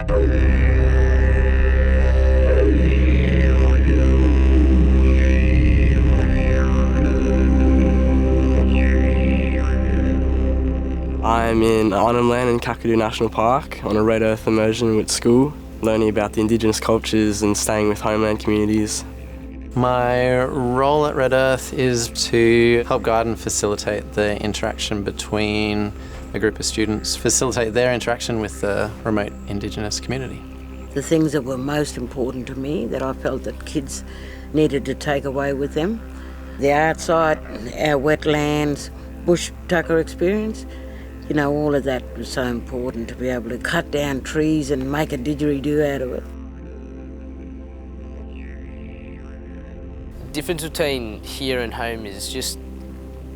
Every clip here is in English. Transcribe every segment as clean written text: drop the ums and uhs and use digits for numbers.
I'm in Arnhem Land in Kakadu National Park on a Red Earth Immersion with school, learning about the Indigenous cultures and staying with homeland communities. My role at Red Earth is to help guide and facilitate the interaction between a group of students, facilitate their interaction with the remote Indigenous community. The things that were most important to me that I felt that kids needed to take away with them, the outside, our wetlands, bush tucker experience, you know, all of that was so important to be able to cut down trees and make a didgeridoo out of it. The difference between here and home is just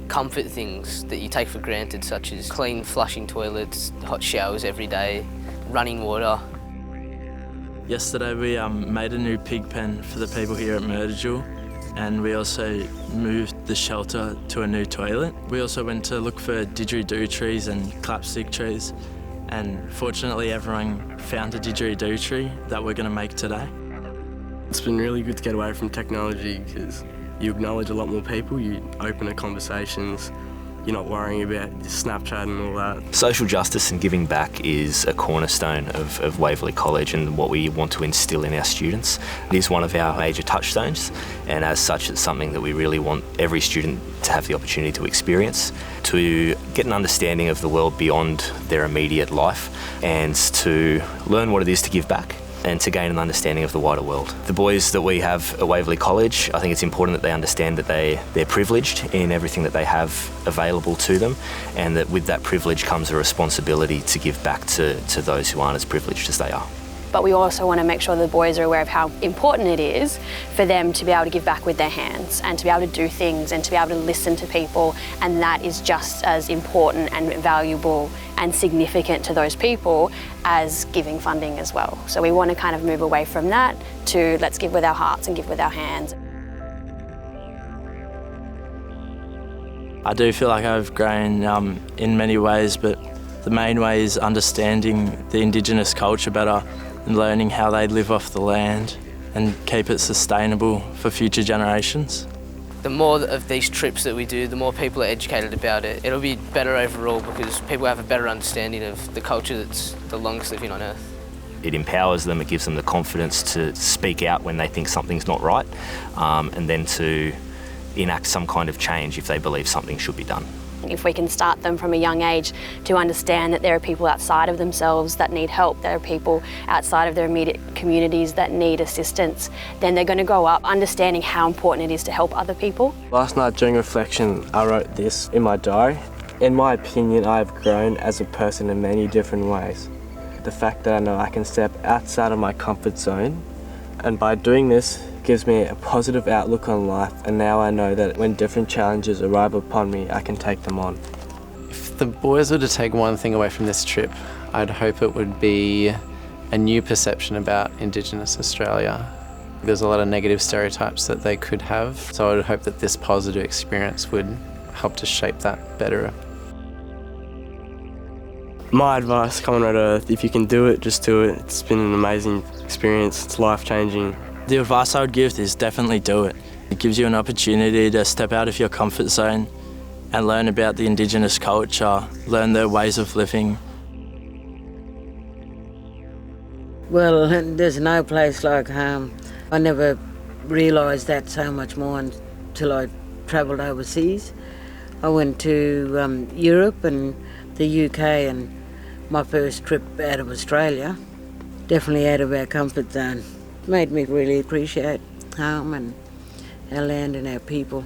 comfort things that you take for granted, such as clean flushing toilets, hot showers every day, running water. Yesterday we made a new pig pen for the people here at Murderjul, and we also moved the shelter to a new toilet. We also went to look for didgeridoo trees and clapstick trees, and fortunately everyone found a didgeridoo tree that we're going to make today. It's been really good to get away from technology because you acknowledge a lot more people, you open up conversations, you're not worrying about Snapchat and all that. Social justice and giving back is a cornerstone of Waverley College and what we want to instill in our students. It is one of our major touchstones, and as such it's something that we really want every student to have the opportunity to experience, to get an understanding of the world beyond their immediate life and to learn what it is to give back and to gain an understanding of the wider world. The boys that we have at Waverley College, I think it's important that they understand that they're privileged in everything that they have available to them, and that with that privilege comes a responsibility to give back to those who aren't as privileged as they are. But we also want to make sure the boys are aware of how important it is for them to be able to give back with their hands and to be able to do things and to be able to listen to people, and that is just as important and valuable and significant to those people as giving funding as well. So we want to kind of move away from that to let's give with our hearts and give with our hands. I do feel like I've grown in many ways, but the main way is understanding the Indigenous culture better and learning how they live off the land and keep it sustainable for future generations. The more of these trips that we do, the more people are educated about it. It'll be better overall because people have a better understanding of the culture that's the longest living on Earth. It empowers them, it gives them the confidence to speak out when they think something's not right, and then to enact some kind of change if they believe something should be done. If we can start them from a young age to understand that there are people outside of themselves that need help, there are people outside of their immediate communities that need assistance, then they're going to grow up understanding how important it is to help other people. Last night during reflection, I wrote this in my diary. In my opinion, I have grown as a person in many different ways. The fact that I know I can step outside of my comfort zone, and by doing this, gives me a positive outlook on life, and now I know that when different challenges arrive upon me, I can take them on. If the boys were to take one thing away from this trip, I'd hope it would be a new perception about Indigenous Australia. There's a lot of negative stereotypes that they could have, so I would hope that this positive experience would help to shape that better. My advice, come on Red Earth, if you can do it, just do it. It's been an amazing experience, it's life-changing. The advice I would give is definitely do it. It gives you an opportunity to step out of your comfort zone and learn about the Indigenous culture, learn their ways of living. Well, there's no place like home. I never realised that so much more until I travelled overseas. I went to Europe and the UK, and my first trip out of Australia, definitely out of our comfort zone. Made me really appreciate home and our land and our people.